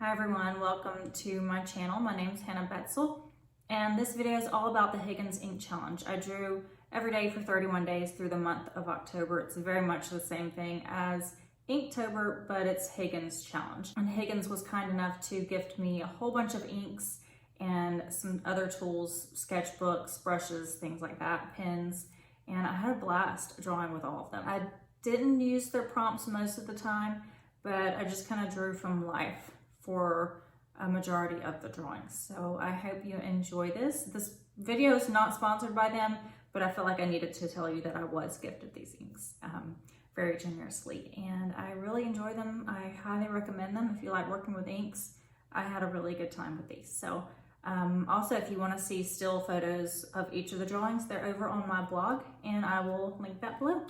Hi everyone, welcome to my channel. My name is Hannah Betzel, and this video is all about the Higgins Ink Challenge. I drew every day for 31 days through the month of October. It's very much the same thing as Inktober, but it's Higgins Challenge. And Higgins was kind enough to gift me a whole bunch of inks and some other tools, sketchbooks, brushes, things like that, pens, and I had a blast drawing with all of them. I didn't use their prompts most of the time, but I just kind of drew from life for a majority of the drawings. So I hope you enjoy this. This video is not sponsored by them, but I felt like I needed to tell you that I was gifted these inks very generously, and I really enjoy them. I highly recommend them. If you like working with inks, I had a really good time with these. So also, if you want to see still photos of each of the drawings, they're over on my blog, and I will link that below.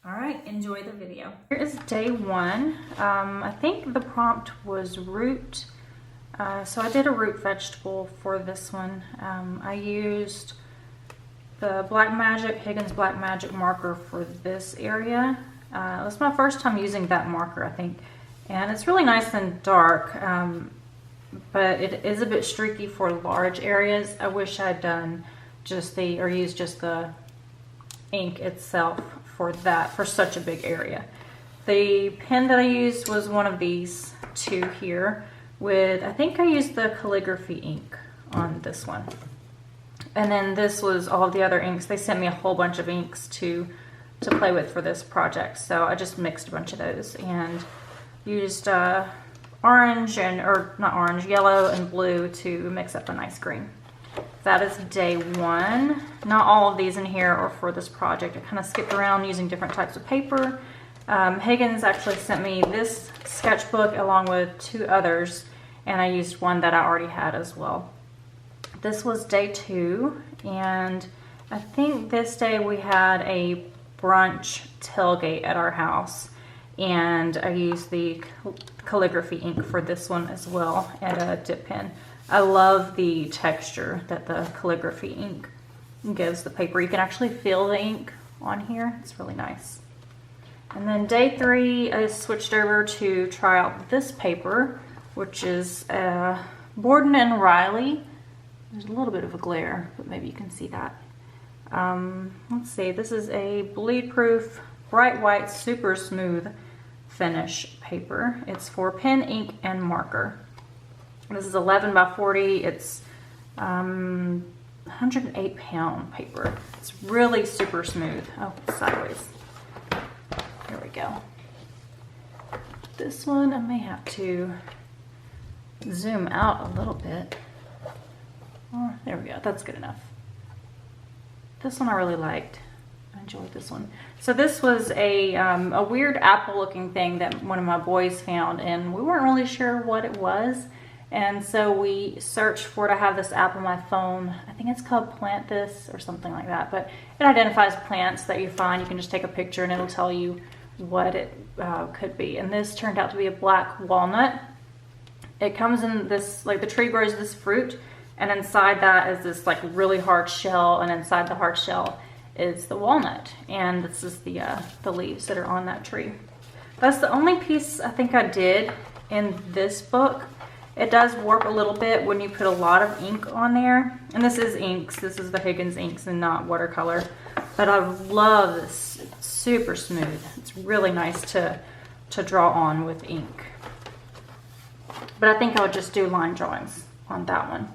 All right, enjoy the video. Here is day one. I think the prompt was root. So I did a root vegetable for this one. I used the Higgins Black Magic marker for this area. It was my first time using that marker, I think. And it's really nice and dark, but it is a bit streaky for large areas. I wish I'd done used just the ink itself for such a big area. The pen that I used was one of these two here I think I used the calligraphy ink on this one. And then this was all of the other inks. They sent me a whole bunch of inks to play with for this project. So I just mixed a bunch of those and used yellow and blue to mix up a nice green. That is day one. Not all of these in here are for this project. I kind of skipped around using different types of paper. Higgins actually sent me this sketchbook along with two others, and I used one that I already had as well. This was day two, and I think this day we had a brunch tailgate at our house, and I used the calligraphy ink for this one as well, and a dip pen. I love the texture that the calligraphy ink gives the paper. You can actually feel the ink on here. It's really nice. And then day three, I switched over to try out this paper, which is Borden and Riley. There's a little bit of a glare, but maybe you can see that. Let's see, this is a bleed-proof, bright white, super smooth finish paper. It's for pen, ink, and marker. This is 11 by 40. It's 108 pound paper. It's really super smooth. Oh, it's sideways. Here we go. This one, I may have to zoom out a little bit. Oh, there we go. That's good enough. This one I really liked. I enjoyed this one. So this was a weird apple-looking thing that one of my boys found, and we weren't really sure what it was. And so we searched for it. I have this app on my phone. I think it's called Plant This or something like that. But it identifies plants that you find. You can just take a picture and it'll tell you what it could be. And this turned out to be a black walnut. It comes in this, like the tree grows this fruit, and inside that is this like really hard shell, and inside the hard shell is the walnut. And this is the leaves that are on that tree. That's the only piece I think I did in this book. It does warp a little bit when you put a lot of ink on there. And this is inks. This is the Higgins Inks and not watercolor. But I love this. It's super smooth. It's really nice to draw on with ink. But I think I'll just do line drawings on that one.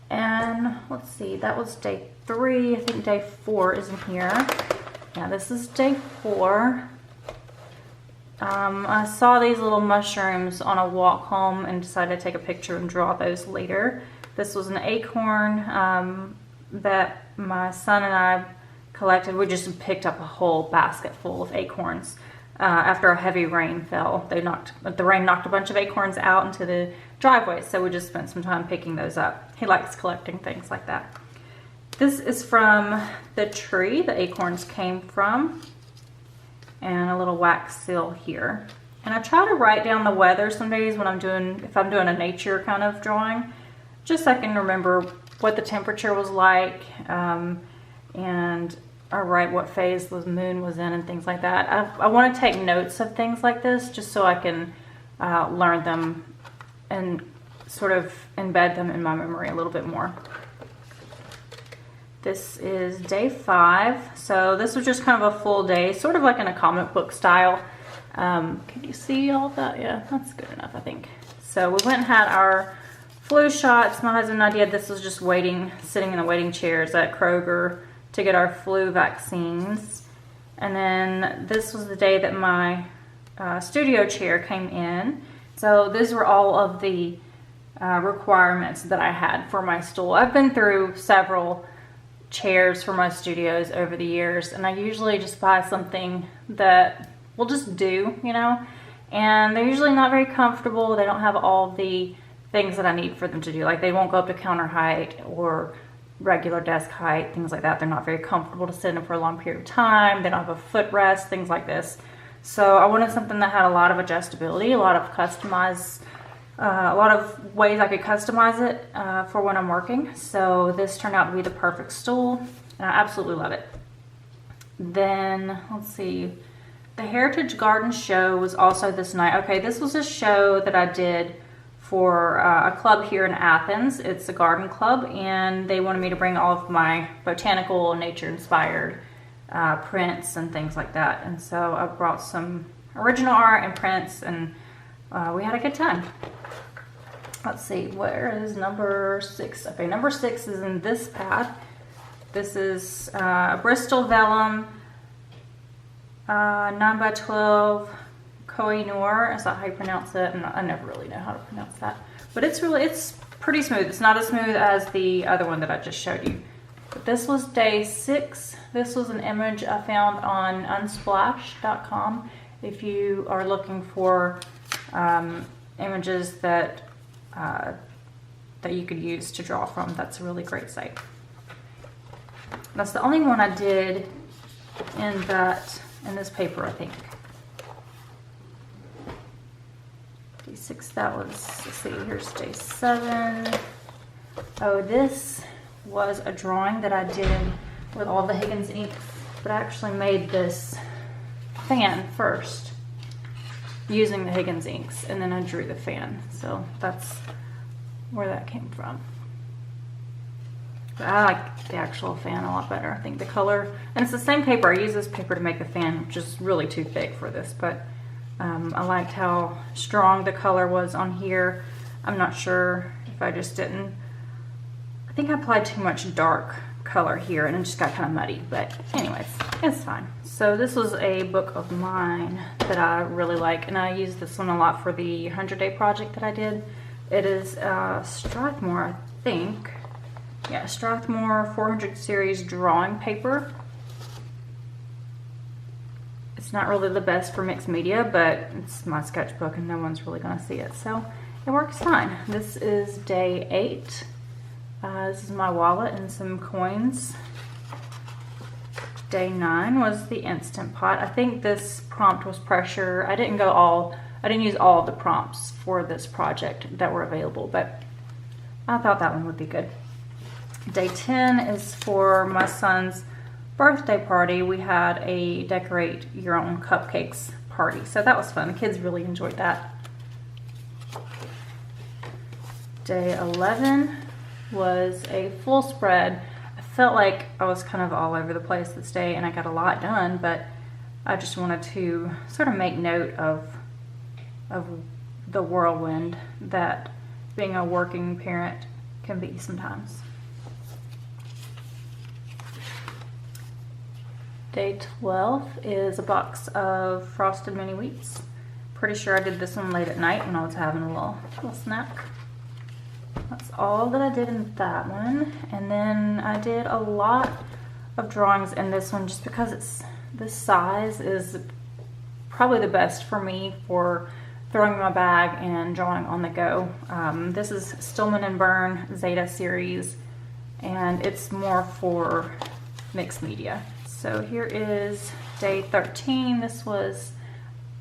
And let's see, that was day three. I think day four is in here. Yeah, this is day four. I saw these little mushrooms on a walk home and decided to take a picture and draw those later. This was an acorn that my son and I collected. We just picked up a whole basket full of acorns after a heavy rain fell. The rain knocked a bunch of acorns out into the driveway, so we just spent some time picking those up. He likes collecting things like that. This is from the tree the acorns came from, and a little wax seal here. And I try to write down the weather some days when if I'm doing a nature kind of drawing, just so I can remember what the temperature was like, and I write what phase the moon was in and things like that. I want to take notes of things like this just so I can learn them and sort of embed them in my memory a little bit more. This is day 5, so this was just kind of a full day, sort of like in a comic book style. Can you see all that? Yeah, that's good enough, I think. So we went and had our flu shots. My husband and I did. This was just sitting in the waiting chairs at Kroger to get our flu vaccines. And then this was the day that my studio chair came in. So these were all of the requirements that I had for my stool. I've been through several chairs for my studios over the years, and I usually just buy something that will just do, you know, and they're usually not very comfortable. They don't have all the things that I need for them to do. Like, they won't go up to counter height or regular desk height, things like that. They're not very comfortable to sit in for a long period of time. They don't have a footrest, things like this. So I wanted something that had a lot of adjustability, a lot of a lot of ways I could customize it for when I'm working. So this turned out to be the perfect stool, and I absolutely love it. Then, let's see, the Heritage Garden show was also this night. Okay, this was a show that I did for a club here in Athens. It's a garden club, and they wanted me to bring all of my botanical, nature-inspired prints and things like that. And so I brought some original art and prints, and we had a good time. Let's see, where is number 6? Okay, number 6 is in this pad. This is Bristol Vellum 9x12 Koh-i-Noor. Is that how you pronounce it? I never really know how to pronounce that. But it's pretty smooth. It's not as smooth as the other one that I just showed you. But this was day 6. This was an image I found on unsplash.com. If you are looking for images that you could use to draw from, that's a really great site. That's the only one I did in this paper, I think. Day 6, that was, let's see, here's day 7. Oh, this was a drawing that I did with all the Higgins Inks, but I actually made this fan first using the Higgins Inks, and then I drew the fan. So that's where that came from. But I like the actual fan a lot better. I think the color, and it's the same paper. I use this paper to make the fan, which is really too thick for this, but I liked how strong the color was on here. I'm not sure if I just didn't, I think I applied too much dark color here and it just got kind of muddy, but anyways, it's fine. So this was a book of mine that I really like, and I used this one a lot for the 100-day project that I did. It is Strathmore, I think. Yeah, Strathmore 400 series drawing paper. It's not really the best for mixed media, but it's my sketchbook and no one's really gonna see it, so it works fine. This is day 8. This is my wallet and some coins. Day 9 was the Instant Pot. I think this prompt was pressure. I didn't use all of the prompts for this project that were available, but I thought that one would be good. Day 10 is for my son's birthday party. We had a decorate your own cupcakes party, so that was fun. The kids really enjoyed that. Day 11 was a full spread. I felt like I was kind of all over the place this day and I got a lot done, but I just wanted to sort of make note of the whirlwind that being a working parent can be sometimes. Day 12 is a box of Frosted Mini Wheats. Pretty sure I did this one late at night when I was having a little snack. That's all that I did in that one. And then I did a lot of drawings in this one just because this size is probably the best for me for throwing in my bag and drawing on the go. This is Stillman & Byrne Zeta series, and it's more for mixed media. So here is day 13. This was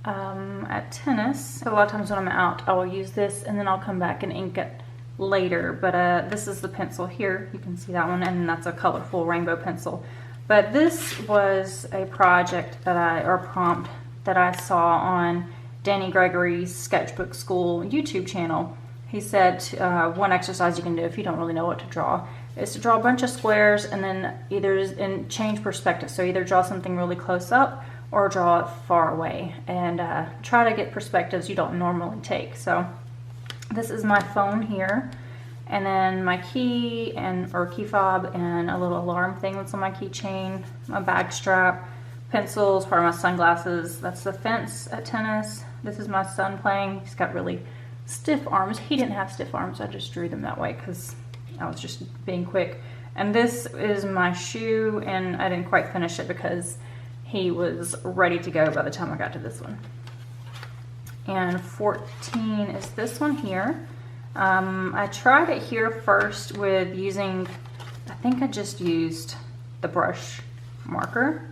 at tennis. So a lot of times when I'm out, I will use this and then I'll come back and ink it later. But this is the pencil here. You can see that one, and that's a colorful rainbow pencil. But this was a project prompt that I saw on Danny Gregory's Sketchbook School YouTube channel. he said one exercise you can do if you don't really know what to draw is to draw a bunch of squares and then change perspective. So either draw something really close up or draw it far away, and try to get perspectives you don't normally take. So this is my phone here, and then my key or key fob, and a little alarm thing that's on my keychain, my bag strap, pencils, part of my sunglasses. That's the fence at tennis. This is my son playing. He's got really stiff arms. He didn't have stiff arms. I just drew them that way because I was just being quick. And this is my shoe, and I didn't quite finish it because he was ready to go by the time I got to this one. And 14 is this one here. I tried it here first with using, I think I just used the brush marker.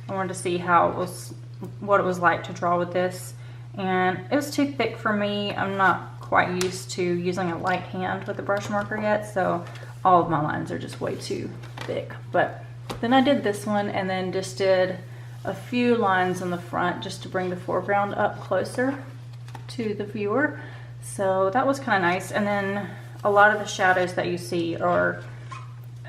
I wanted to see what it was like to draw with this, and it was too thick for me. I'm not quite used to using a light hand with a brush marker yet, so all of my lines are just way too thick. But then I did this one, and then just did a few lines on the front just to bring the foreground up closer to the viewer. So that was kind of nice. And then a lot of the shadows that you see are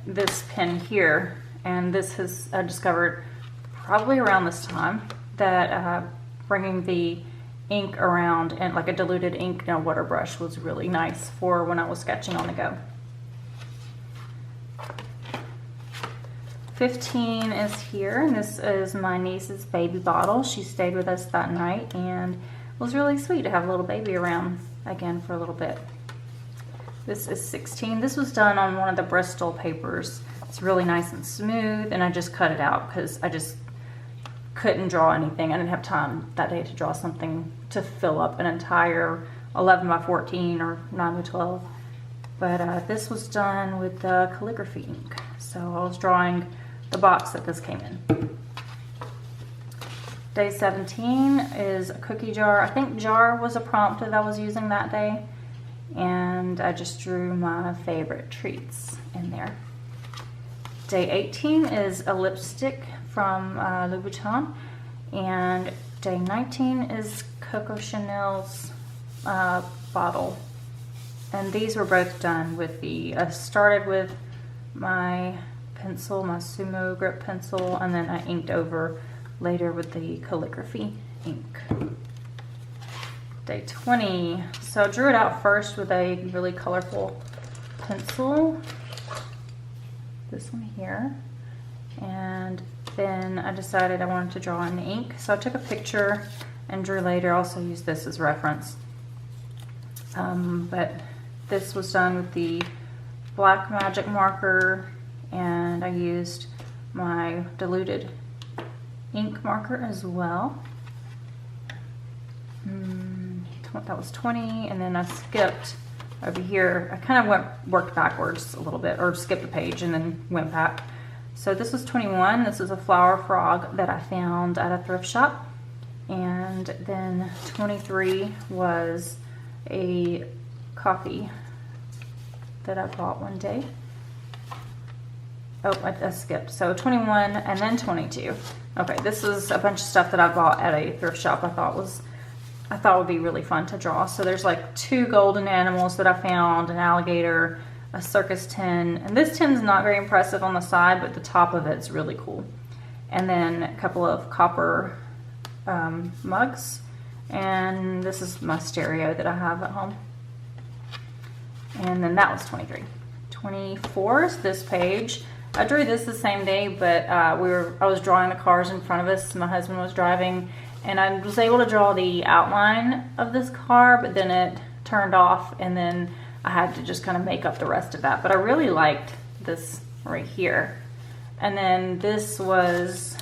this pen here, and this I discovered probably around this time that bringing the ink around and like a diluted ink water brush was really nice for when I was sketching on the go. 15 is here, and this is my niece's baby bottle. She stayed with us that night, and it was really sweet to have a little baby around again for a little bit. This is 16. This was done on one of the Bristol papers. It's really nice and smooth, and I just cut it out because I just couldn't draw anything. I didn't have time that day to draw something to fill up an entire 11 by 14 or 9 by 12. But this was done with the calligraphy ink. So I was drawing the box that this came in. Day 17 is a cookie jar. I think jar was a prompt that I was using that day, and I just drew my favorite treats in there. Day 18 is a lipstick from Louboutin, and day 19 is Coco Chanel's bottle. And these were both done with I started with my pencil, my Sumo grip pencil, and then I inked over later with the calligraphy ink. Day 20, so I drew it out first with a really colorful pencil, this one here, and then I decided I wanted to draw in ink, so I took a picture and drew later. I also used this as reference, but this was done with the black magic marker, and I used my diluted ink marker as well. That was 20, and then I skipped over here. I kind of worked backwards a little bit, or skipped a page and then went back. So this was 21. This is a flower frog that I found at a thrift shop. And then 23 was a coffee that I bought one day. Oh, I skipped. So 21 and then 22. Okay, this is a bunch of stuff that I bought at a thrift shop I thought would be really fun to draw. So there's like 2 golden animals that I found, an alligator, a circus tin, and this tin's not very impressive on the side, but the top of it's really cool. And then a couple of copper mugs, and this is my stereo that I have at home. And then that was 23. 24 is this page. I drew this the same day, but I was drawing the cars in front of us. My husband was driving, and I was able to draw the outline of this car, but then it turned off, and then I had to just kind of make up the rest of that. But I really liked this right here. And then this was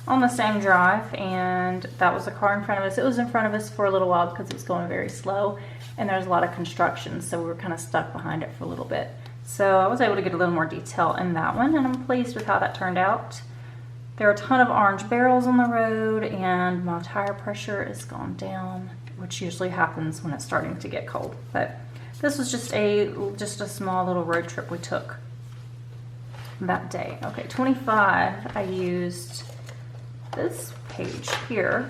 on the same drive, and that was the car in front of us. It was in front of us for a little while because it was going very slow, and there was a lot of construction, so we were kind of stuck behind it for a little bit. So I was able to get a little more detail in that one, and I'm pleased with how that turned out. There are a ton of orange barrels on the road, and my tire pressure is gone down, which usually happens when it's starting to get cold. But this was just a small little road trip we took that day. Okay, 25, I used this page here,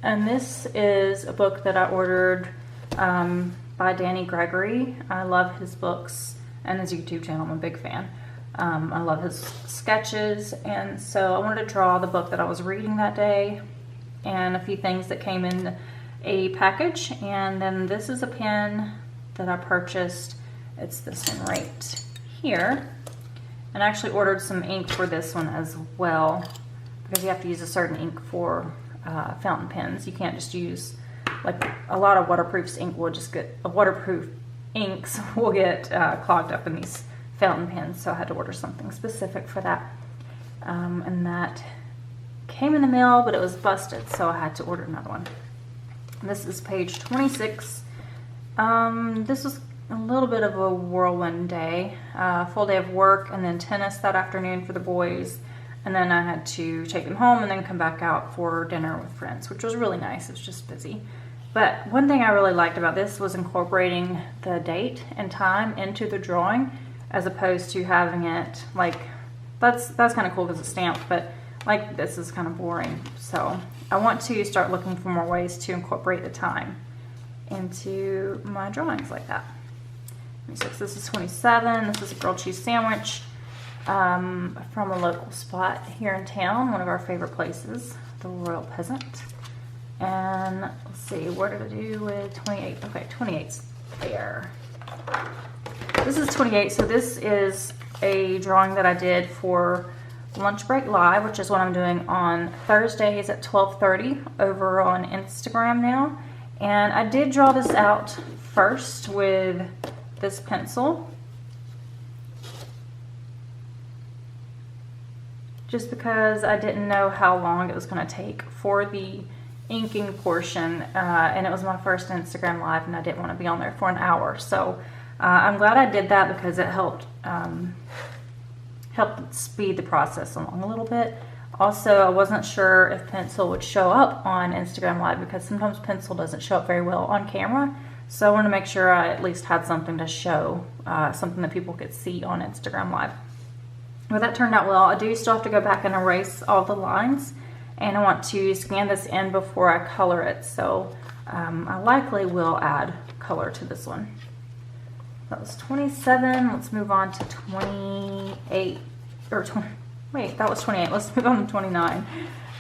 and this is a book that I ordered by Danny Gregory. I love his books and his YouTube channel. I'm a big fan. I love his sketches, and so I wanted to draw the book that I was reading that day and a few things that came in a package. And then this is a pen that I purchased. It's this one right here. And I actually ordered some ink for this one as well, because you have to use a certain ink for fountain pens. You can't just use, like, a lot of waterproof ink will just get, waterproof inks will get clogged up in these fountain pens, so I had to order something specific for that. And that came in the mail, but it was busted, so I had to order another one. This is page 26. This was a little bit of a whirlwind day, full day of work and then tennis that afternoon for the boys, and then I had to take them home and then come back out for dinner with friends, which was really nice. It was just busy. But one thing I really liked about this was incorporating the date and time into the drawing, as opposed to having it like, that's kind of cool because it's stamped, but like this is kind of boring. So I want to start looking for more ways to incorporate the time into my drawings like that. 26, this is 27. This is a grilled cheese sandwich from a local spot here in town, one of our favorite places, the Royal Peasant. And let's see, what did I do with 28? Okay, 28's there. This is 28, so this is a drawing that I did for Lunch Break Live, which is what I'm doing on Thursdays at 12:30 over on Instagram now. And I did draw this out first with this pencil, just because I didn't know how long it was going to take for the inking portion, and it was my first Instagram Live, and I didn't want to be on there for an hour. So I'm glad I did that, because it helped speed the process along a little bit. Also, I wasn't sure if pencil would show up on Instagram Live, because sometimes pencil doesn't show up very well on camera. So I wanted to make sure I at least had something to show, something that people could see on Instagram Live. Well, that turned out well. I do still have to go back and erase all the lines, and I want to scan this in before I color it. So I likely will add color to this one. That was 27. Let's move on to 28. Or 20. Wait, that was 28. Let's move on to 29.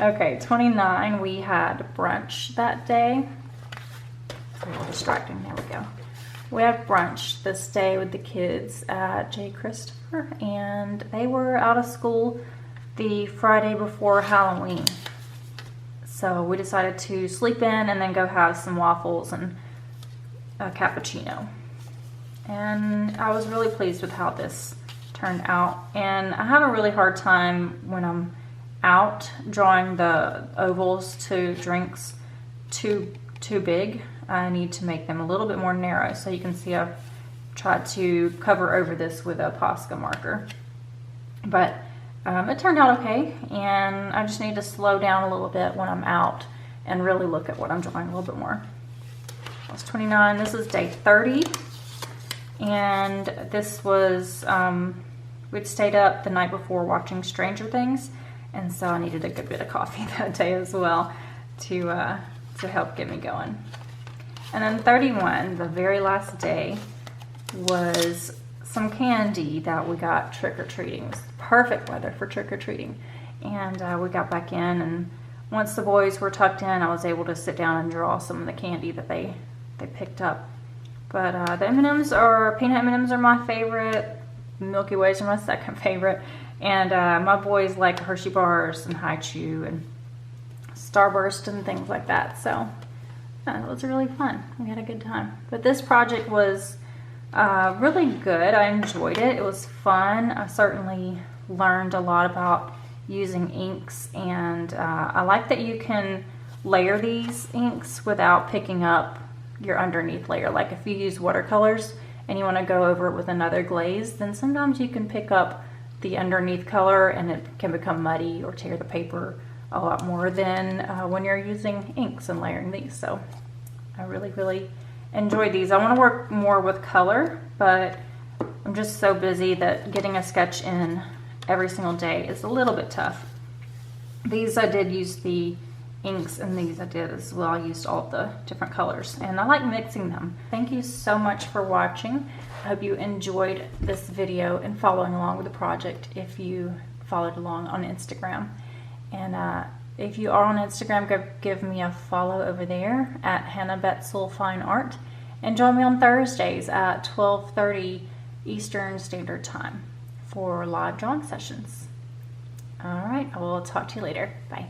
Okay, 29. We had brunch that day. A little distracting. There we go. We had brunch this day with the kids at J. Christopher, and they were out of school the Friday before Halloween. So we decided to sleep in and then go have some waffles and a cappuccino. And I was really pleased with how this turned out. And I have a really hard time when I'm out drawing the ovals to drinks too big. I need to make them a little bit more narrow. So you can see I've tried to cover over this with a Posca marker. But it turned out okay, and I just need to slow down a little bit when I'm out and really look at what I'm drawing a little bit more. That's 29. This is day 30, and this was, we'd stayed up the night before watching Stranger Things, and so I needed a good bit of coffee that day as well to help get me going. And then 31, the very last day, was some candy that we got trick-or-treating. It was perfect weather for trick-or-treating. And we got back in, and once the boys were tucked in, I was able to sit down and draw some of the candy that they picked up. But the M&Ms peanut M&Ms are my favorite. Milky Ways are my second favorite. And my boys like Hershey bars and High Chew and Starburst and things like that. So it was really fun. We had a good time. But this project was really good. I enjoyed it. It was fun. I certainly learned a lot about using inks, and I like that you can layer these inks without picking up your underneath layer. Like if you use watercolors and you want to go over it with another glaze, then sometimes you can pick up the underneath color and it can become muddy or tear the paper a lot more than when you're using inks and layering these. So I really enjoyed these. I want to work more with color, but I'm just so busy that getting a sketch in every single day is a little bit tough. These I did use the inks in these I did as well. I used all the different colors and I like mixing them. Thank you so much for watching. I hope you enjoyed this video and following along with the project if you followed along on Instagram. And if you are on Instagram, go give me a follow over there at Hannah Betzel Fine Art, and join me on Thursdays at 12:30 Eastern Standard Time for live drawing sessions. All right, I will talk to you later. Bye.